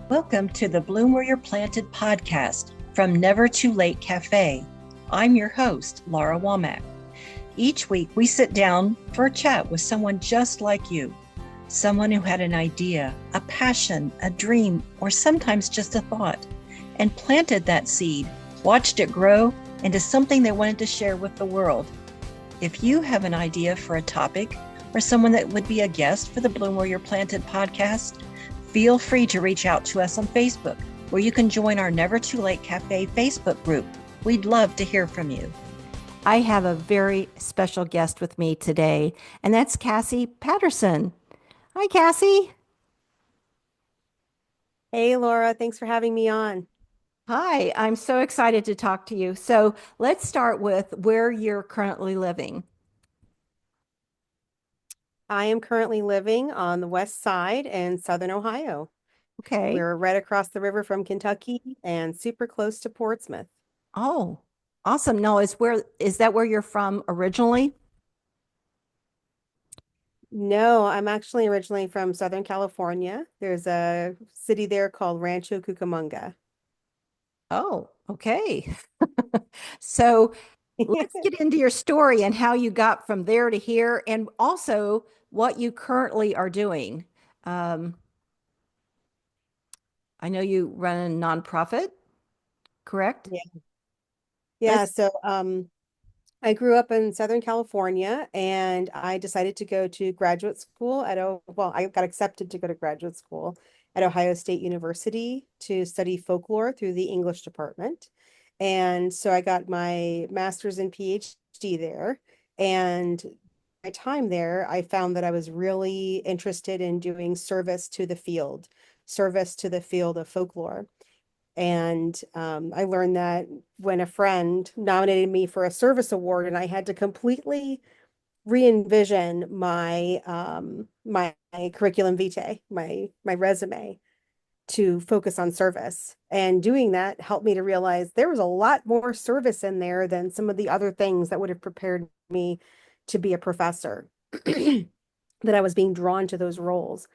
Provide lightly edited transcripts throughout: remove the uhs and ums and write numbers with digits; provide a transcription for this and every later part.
Welcome to the Bloom Where You're Planted podcast from Never Too Late Cafe. I'm your host, Laura Womack. Each week, we sit down for a chat with someone just like you, someone who had an idea, a passion, a dream, or sometimes just a thought, and planted that seed, watched it grow into something they wanted to share with the world. If you have an idea for a topic or someone that would be a guest for the Bloom Where You're Planted podcast, feel free to reach out to us on Facebook, where you can join our Never Too Late Cafe Facebook group. We'd love to hear from you. I have a very special guest with me today, and that's Cassie Patterson. Hi, Cassie. Hey, Laura, thanks for having me on. Hi, I'm so excited to talk to you. So let's start with where you're currently living. I am currently living on the west side in Southern Ohio. Okay. We're right across the river from Kentucky and super close to Portsmouth. Oh, awesome. No, is that where you're from originally? No, I'm actually originally from Southern California. There's a city there called Rancho Cucamonga. Oh, okay. So let's get into your story and how you got from there to here, and also what you currently are doing. Um, I know you run a nonprofit, correct? Yeah. Yeah, Let's, so I grew up in Southern California and I decided to go to graduate school I got accepted to go to graduate school at Ohio State University to study folklore through the English department. And so I got my master's and PhD there. And my time there, I found that I was really interested in doing service to the field of folklore. And I learned that when a friend nominated me for a service award, and I had to completely re-envision my curriculum vitae, my resume to focus on service. And doing that helped me to realize there was a lot more service in there than some of the other things that would have prepared me to be a professor, that I was being drawn to those roles.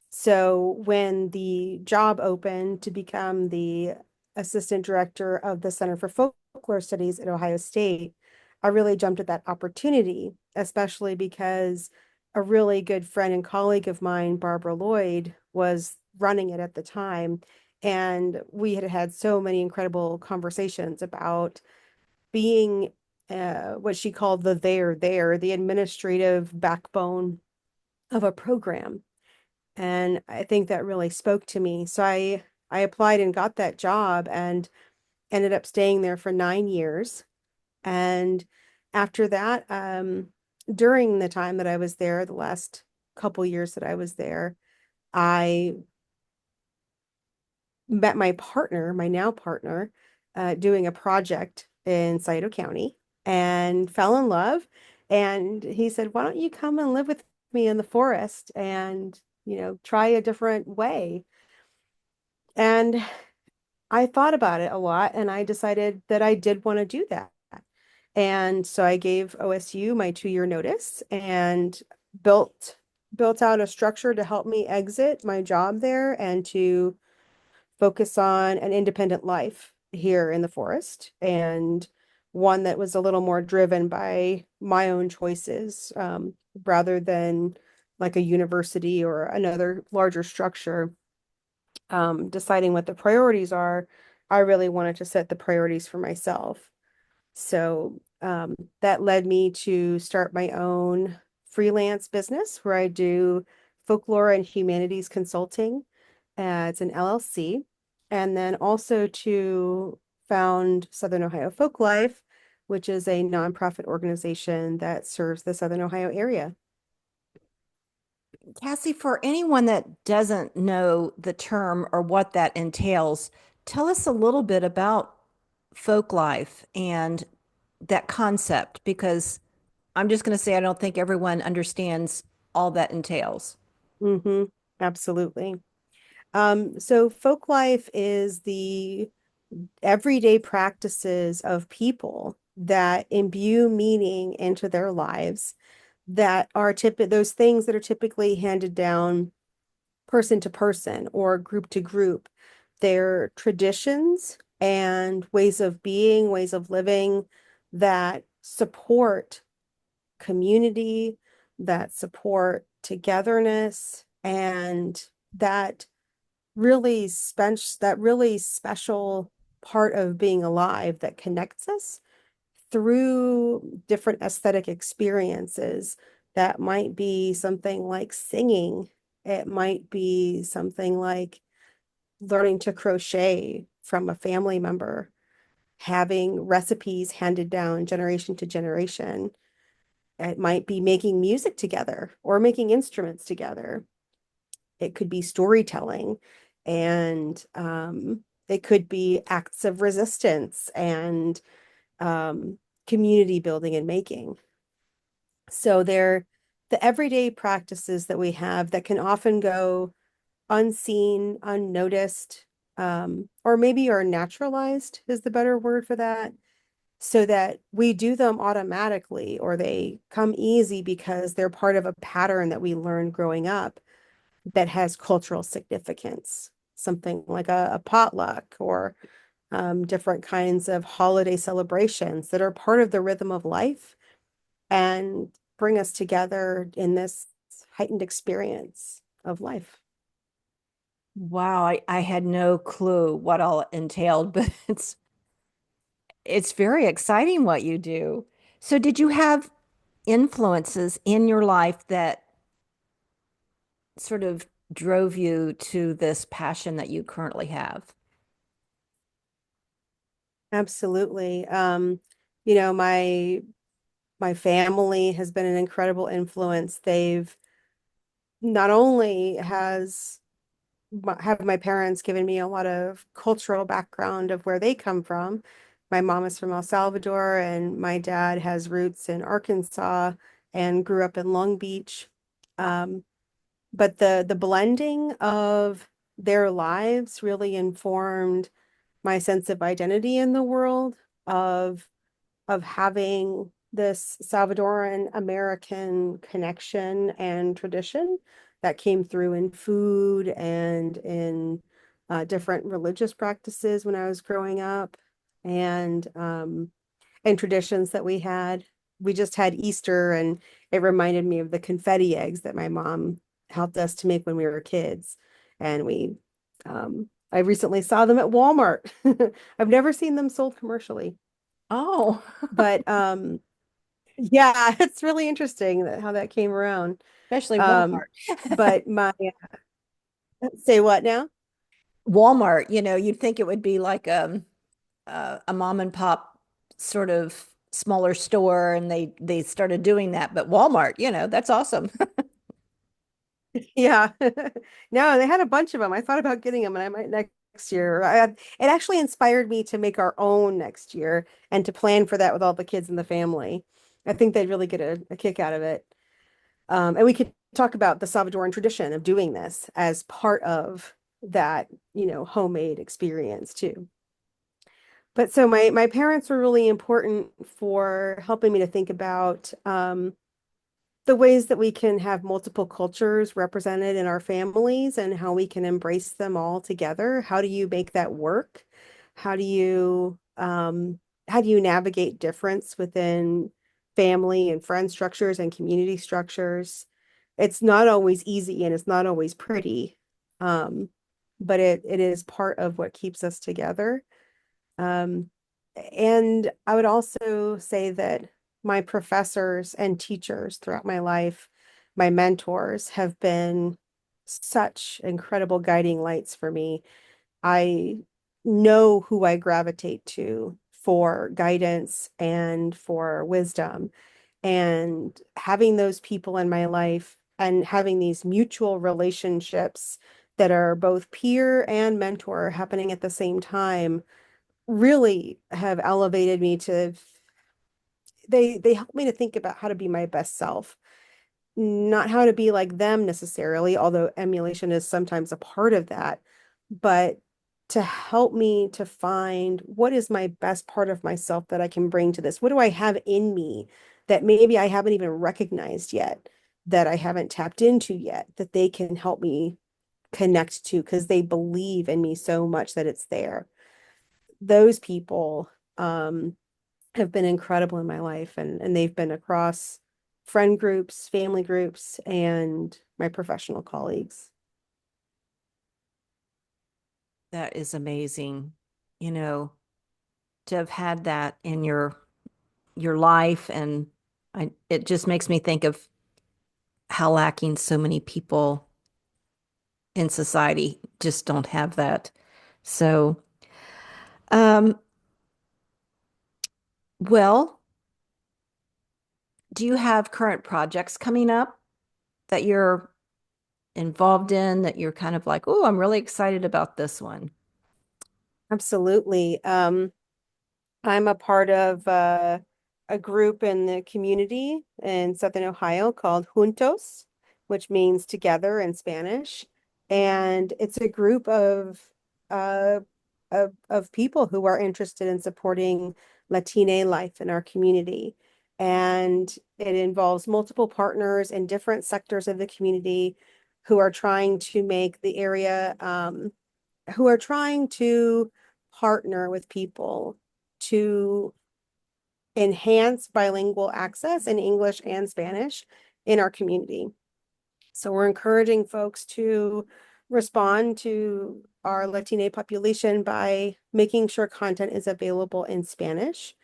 So when the job opened to become the assistant director of the Center for Folklore Studies at Ohio State, I really jumped at that opportunity, especially because a really good friend and colleague of mine, Barbara Lloyd, was running it at the time. And we had had so many incredible conversations about being what she called the administrative backbone of a program. And I think that really spoke to me. So I applied and got that job and ended up staying there for 9 years. And after that, during the time that I was there, the last couple years that I was there, I met my partner, my now partner, doing a project in Scioto County and fell in love. And he said, "Why don't you come and live with me in the forest and, try a different way?" And I thought about it a lot and I decided that I did want to do that. And so I gave OSU my 2-year notice and built built out a structure to help me exit my job there and to focus on an independent life here in the forest, and one that was a little more driven by my own choices, rather than like a university or another larger structure, deciding what the priorities are. I really wanted to set the priorities for myself. So that led me to start my own freelance business where I do folklore and humanities consulting. It's an LLC. And then also to found Southern Ohio Folklife, which is a nonprofit organization that serves the Southern Ohio area. Cassie, for anyone that doesn't know the term or what that entails, tell us a little bit about folk life and that concept, because I'm just going to say I don't think everyone understands all that entails. Mm-hmm. Absolutely. So folk life is the everyday practices of people that imbue meaning into their lives, that are those things that are typically handed down person to person or group to group. They're traditions and ways of being, ways of living that support community, that support togetherness, and that really special part of being alive that connects us through different aesthetic experiences. That might be something like singing. It might be something like learning to crochet from a family member, having recipes handed down generation to generation. It might be making music together or making instruments together. It could be storytelling, and it could be acts of resistance and community building and making. So they're the everyday practices that we have that can often go unseen, unnoticed, or maybe are naturalized is the better word for that, so that we do them automatically or they come easy because they're part of a pattern that we learned growing up that has cultural significance. Something like a potluck or different kinds of holiday celebrations that are part of the rhythm of life and bring us together in this heightened experience of life. Wow, I had no clue what all it entailed, but it's very exciting what you do. So did you have influences in your life that sort of drove you to this passion that you currently have? Absolutely. You know, my family has been an incredible influence. They've not only have my parents given me a lot of cultural background of where they come from. My mom is from El Salvador, and my dad has roots in Arkansas and grew up in Long Beach. Um, but the blending of their lives really informed my sense of identity in the world of having this Salvadoran American connection and tradition that came through in food and in different religious practices when I was growing up, and traditions that we had. We just had Easter, and it reminded me of the confetti eggs that my mom helped us to make when we were kids. And I recently saw them at Walmart. I've never seen them sold commercially. Oh, But yeah, it's really interesting how that came around. especially Um, Walmart. but say what now? Walmart, you'd think it would be like a mom and pop sort of smaller store, and they started doing that. But Walmart, that's awesome. Yeah. No, they had a bunch of them. I thought about getting them and I might next year. It actually inspired me to make our own next year and to plan for that with all the kids in the family. I think they'd really get a kick out of it. And we could talk about the Salvadoran tradition of doing this as part of that, homemade experience too. But so my parents were really important for helping me to think about the ways that we can have multiple cultures represented in our families and how we can embrace them all together. How do you make that work? How do you navigate difference within family and friend structures and community structures? It's not always easy and it's not always pretty. Um, but it is part of what keeps us together. Um, and I would also say that my professors and teachers throughout my life, my mentors, have been such incredible guiding lights for me. I know who I gravitate to for guidance and for wisdom. And having those people in my life and having these mutual relationships that are both peer and mentor happening at the same time really have elevated me to they help me to think about how to be my best self, not how to be like them necessarily, although emulation is sometimes a part of that, but to help me to find what is my best part of myself that I can bring to this. What do I have in me that maybe I haven't even recognized yet, that I haven't tapped into yet, that they can help me connect to because they believe in me so much that it's there. Those people have been incredible in my life, and they've been across friend groups, family groups, and my professional colleagues. That is amazing. You know, to have had that in your life, and it just makes me think of how lacking so many people in society just don't have that. So, um, well, do you have current projects coming up that you're involved in that you're kind of like, oh, I'm really excited about this one? Absolutely. I'm a part of a group in the community in Southern Ohio called Juntos, which means together in Spanish. And it's a group uh, of people who are interested in supporting Latina life in our community. And it involves multiple partners in different sectors of the community who are trying to make the area who are trying to partner with people to enhance bilingual access in English and Spanish in our community. So we're encouraging folks to respond to our Latina population by making sure content is available in Spanish,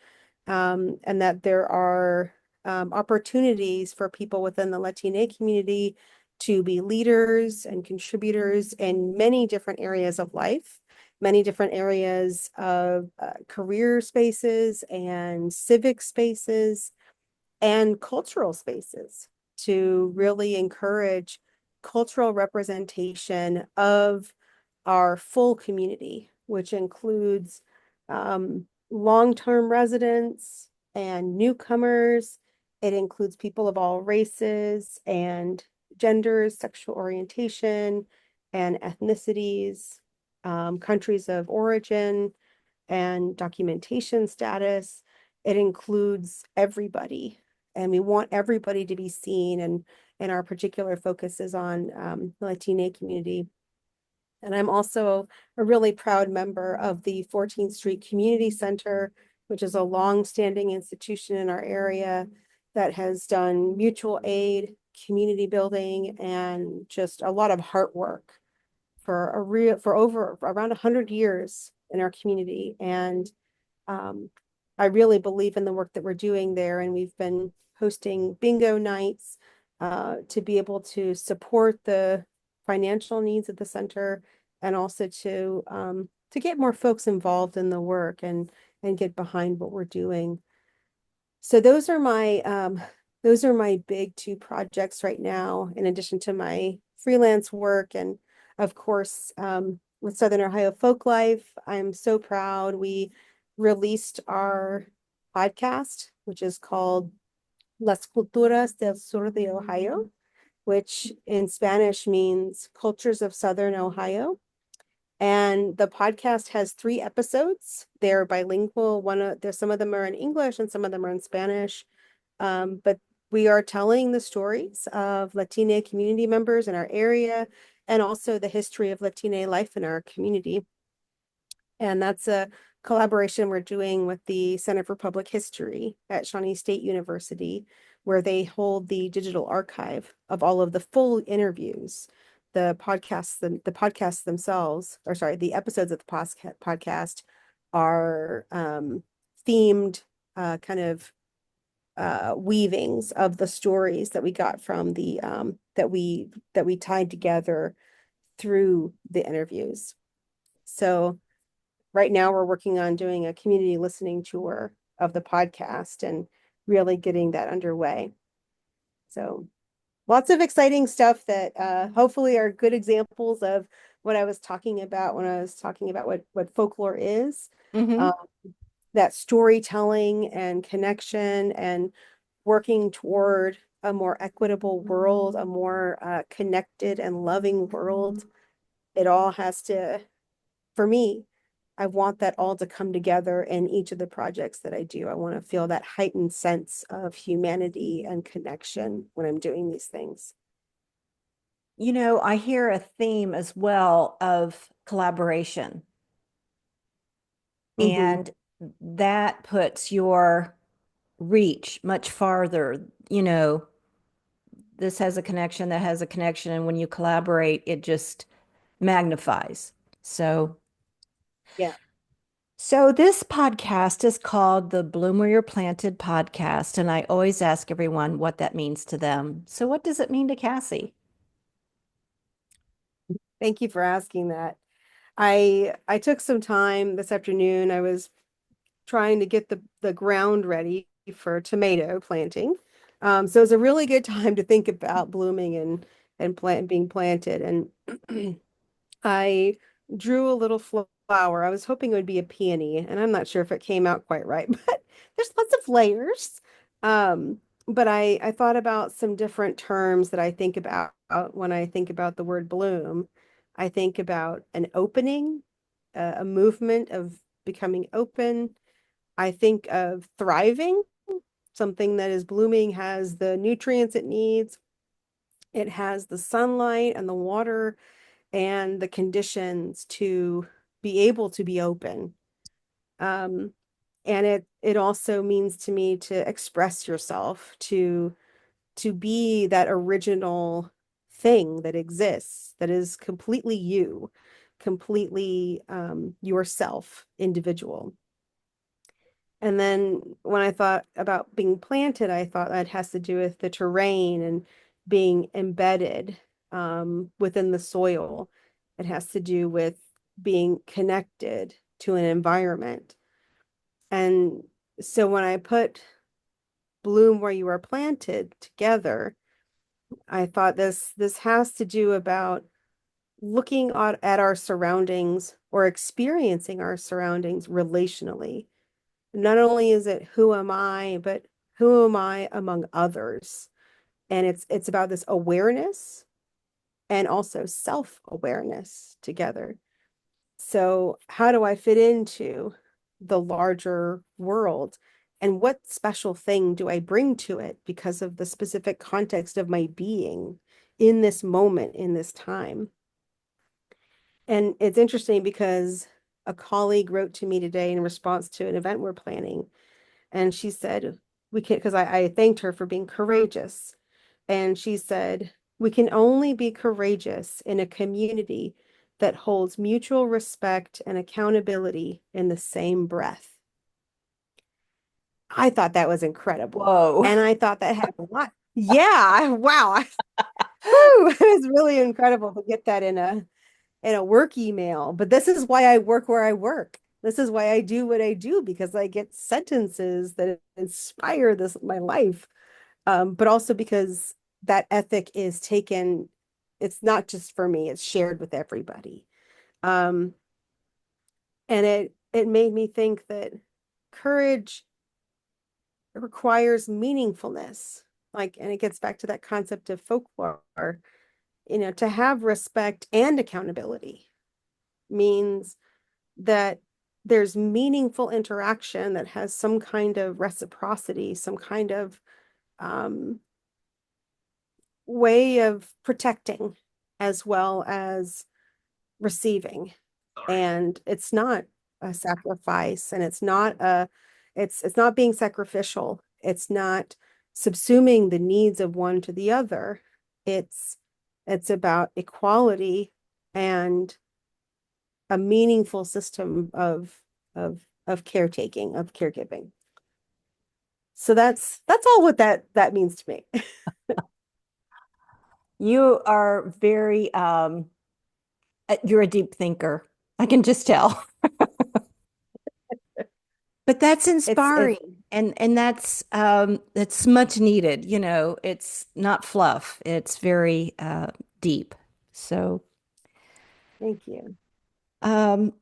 and that there are opportunities for people within the Latina community to be leaders and contributors in many different areas of life, many different areas of career spaces and civic spaces and cultural spaces to really encourage cultural representation of our full community, which includes long-term residents and newcomers. It includes people of all races and genders, sexual orientation, and ethnicities, countries of origin, and documentation status. It includes everybody, and we want everybody to be seen. And our particular focus is on the Latina community. And I'm also a really proud member of the 14th Street Community Center, which is a long-standing institution in our area that has done mutual aid, community building, and just a lot of heart work for over around 100 years in our community. And I really believe in the work that we're doing there, and we've been hosting bingo nights to be able to support the financial needs of the center, and also to get more folks involved in the work and get behind what we're doing. So those are my big two projects right now, in addition to my freelance work. And of course, with Southern Ohio Folklife, I'm so proud. We released our podcast, which is called Las Culturas del Sur de Ohio, which in Spanish means Cultures of Southern Ohio. And the podcast has 3 episodes. They're bilingual. There's some of them are in English and some of them are in Spanish. But we are telling the stories of Latina community members in our area, and also the history of Latina life in our community. And that's a collaboration we're doing with the Center for Public History at Shawnee State University, where they hold the digital archive of all of the full interviews. The podcasts themselves, or sorry, the episodes of the podcast are themed kind of weavings of the stories that we got from the that we tied together through the interviews. So right now we're working on doing a community listening tour of the podcast and really getting that underway. So lots of exciting stuff that hopefully are good examples of what I was talking about when I was talking about what folklore is. Mm-hmm. Um, that storytelling and connection and working toward a more equitable world, a more connected and loving world. It all has to, for me, I want that all to come together in each of the projects that I do. I want to feel that heightened sense of humanity and connection when I'm doing these things. I hear a theme as well of collaboration, Hmm. and that puts your reach much farther. This has a connection, that has a connection, and when you collaborate, it just magnifies. So, Yeah. so this podcast is called the Bloom Where You're Planted podcast, and I always ask everyone what that means to them. So, what does it mean to Cassie? Thank you for asking that. I took some time this afternoon. I was trying to get the ground ready for tomato planting. So it's a really good time to think about blooming and being planted. And I drew a little flower. I was hoping it would be a peony, and I'm not sure if it came out quite right, but there's lots of layers. Um, but I thought about some different terms that I think about when I think about the word bloom. I think about an opening, a movement of becoming open. I think of thriving, something that is blooming has the nutrients it needs. It has the sunlight and the water and the conditions to be able to be open. Um, and it also means to me to express yourself, to be that original thing that exists, that is completely you, completely yourself, individual. And then when I thought about being planted, I thought that has to do with the terrain and being embedded within the soil. It has to do with being connected to an environment. And so when I put bloom where you are planted together, I thought this has to do about looking at our surroundings or experiencing our surroundings relationally. Not only is it who am I, but who am I among others? And it's about this awareness and also self-awareness together. So how do I fit into the larger world? And what special thing do I bring to it because of the specific context of my being in this moment, in this time? And it's interesting because a colleague wrote to me today in response to an event we're planning. And she said, we can, because I thanked her for being courageous. And she said, we can only be courageous in a community that holds mutual respect and accountability in the same breath. I thought that was incredible. Whoa. And I thought that had a lot. Yeah, wow. Whew, it was really incredible to get that in a work email. But this is why I work where I work. This is why I do what I do, because I get sentences that inspire this my life. But also because that ethic is taken, it's not just for me, it's shared with everybody. Um, and it made me think that courage requires meaningfulness. Like, and it gets back to that concept of folklore, to have respect and accountability means that there's meaningful interaction that has some kind of reciprocity, some kind of way of protecting as well as receiving. And it's not a sacrifice, and it's not being sacrificial. It's not subsuming the needs of one to the other. It's it's about equality and a meaningful system of caretaking, of caregiving. So that's all what that means to me. You are very, you're a deep thinker. I can just tell. But that's It's inspiring, and that's much needed. It's not fluff. It's very deep. So, thank you. um,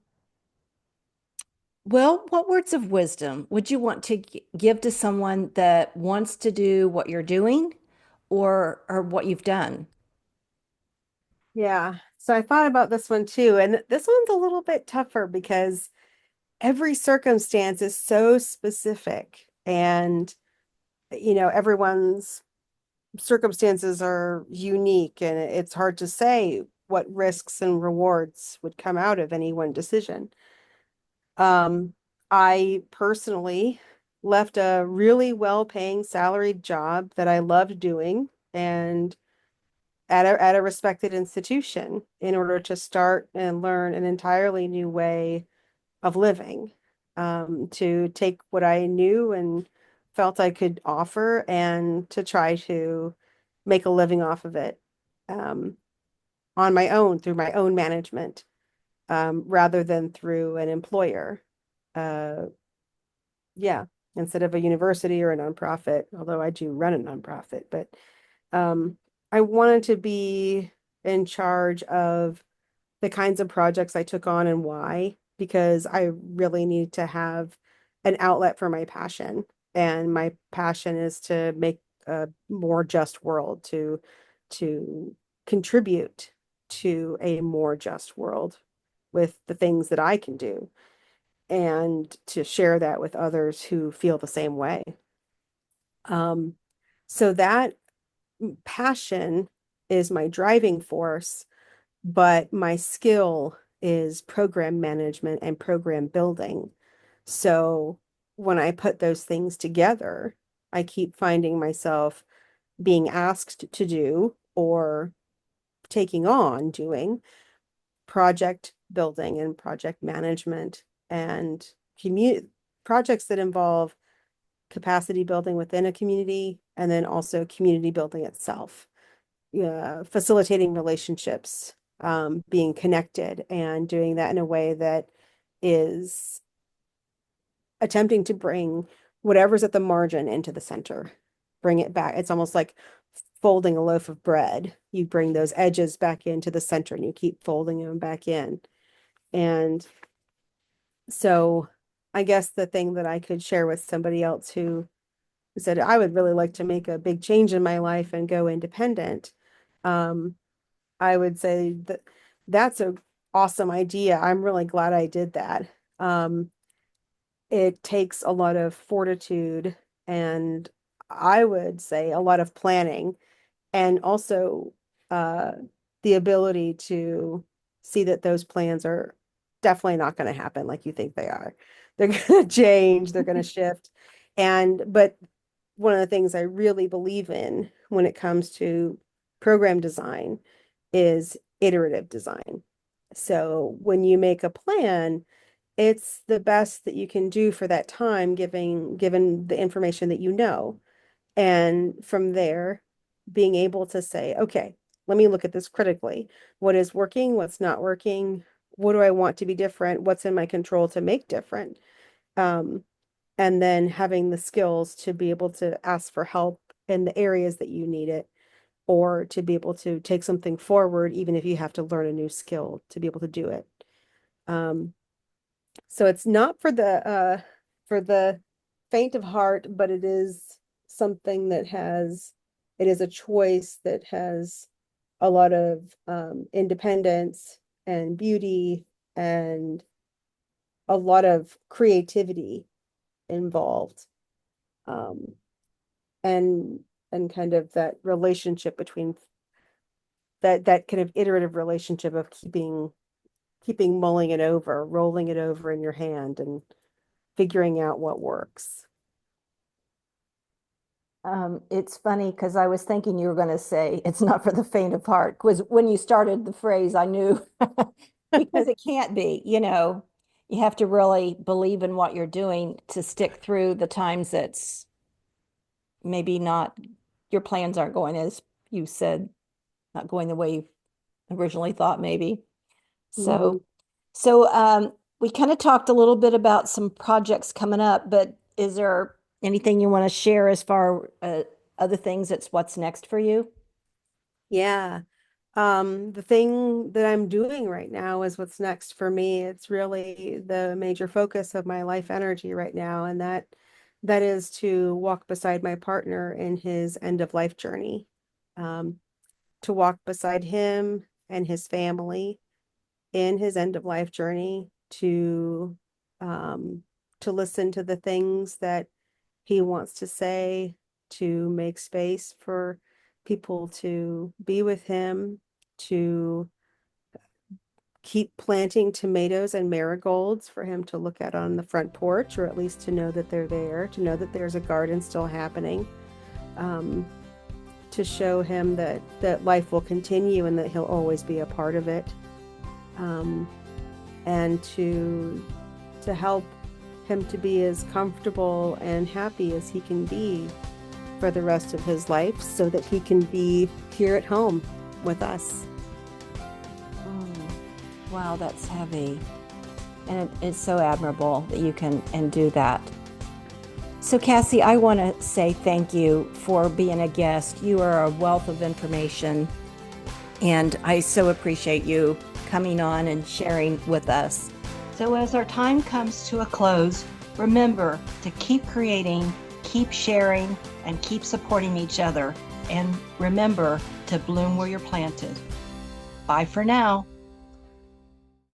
well, what words of wisdom would you want to give to someone that wants to do what you're doing or what you've done? Yeah. So I thought about this one too, and this one's a little bit tougher because every circumstance is so specific and everyone's circumstances are unique, and it's hard to say what risks and rewards would come out of any one decision. Um, I personally left a really well-paying salaried job that I loved doing and at a respected institution in order to start and learn an entirely new way of living, to take what I knew and felt I could offer and to try to make a living off of it, um, on my own through my own management, rather than through an employer. Uh, yeah, instead of a university or a nonprofit, although I do run a nonprofit, but um, I wanted to be in charge of the kinds of projects I took on and why, because I really need to have an outlet for my passion. And my passion is to make a more just world, to contribute to a more just world with the things that I can do, and to share that with others who feel the same way. Um, so that passion is my driving force, but my skill is program management and program building. So when I put those things together, I keep finding myself being asked to do or taking on doing project building and project management and community projects that involve capacity building within a community and then also community building itself, facilitating relationships, being connected, and doing that in a way that is attempting to bring whatever's at the margin into the center, bring it back. It's almost like folding a loaf of bread. You bring those edges back into the center and you keep folding them back in. And so I guess the thing that I could share with somebody else who said, I would really like to make a big change in my life and go independent. Um, I would say that that's a awesome idea. I'm really glad I did that. It takes a lot of fortitude and I would say a lot of planning, and also uh, the ability to see that those plans are definitely not going to happen like you think they are. They're going to change, they're going to shift. But one of the things I really believe in when it comes to program design is iterative design. So when you make a plan, it's the best that you can do for that time, given the information that you know. And from there, being able to say, okay, let me look at this critically. What is working? What's not working? What do I want to be different? What's in my control to make different? Um, and then having the skills to be able to ask for help in the areas that you need it, or to be able to take something forward, even if you have to learn a new skill to be able to do it. Um, so it's not for the faint of heart, but it is something that has it is a choice that has a lot of independence and beauty and a lot of creativity involved. Um, and and kind of that relationship between that kind of iterative relationship of keeping mulling it over, rolling it over in your hand and figuring out what works. It's funny because I was thinking you were going to say it's not for the faint of heart. Because when you started the phrase, I knew because it can't be, you have to really believe in what you're doing to stick through the times that's maybe not, your plans aren't going as you said, not going the way you originally thought, maybe. Mhm. So, so we kind of talked a little bit about some projects coming up, but is there anything you want to share as far other things that's what's next for you? Yeah. The thing that I'm doing right now is what's next for me. It's really the major focus of my life energy right now, and that is to walk beside my partner in his end of life journey. Um, to walk beside him and his family in his end of life journey, um, to listen to the things that he wants to say, to make space for people to be with him, to keep planting tomatoes and marigolds for him to look at on the front porch, or at least to know that they're there, to know that there's a garden still happening, to show him that life will continue and that he'll always be a part of it, and to help him to be as comfortable and happy as he can be for the rest of his life, so that he can be here at home with us. Wow, that's heavy. And it's so admirable that you can and do that. So Cassie, I want to say thank you for being a guest. You are a wealth of information, and I so appreciate you coming on and sharing with us. So as our time comes to a close, remember to keep creating, keep sharing, and keep supporting each other. And remember to bloom where you're planted. Bye for now.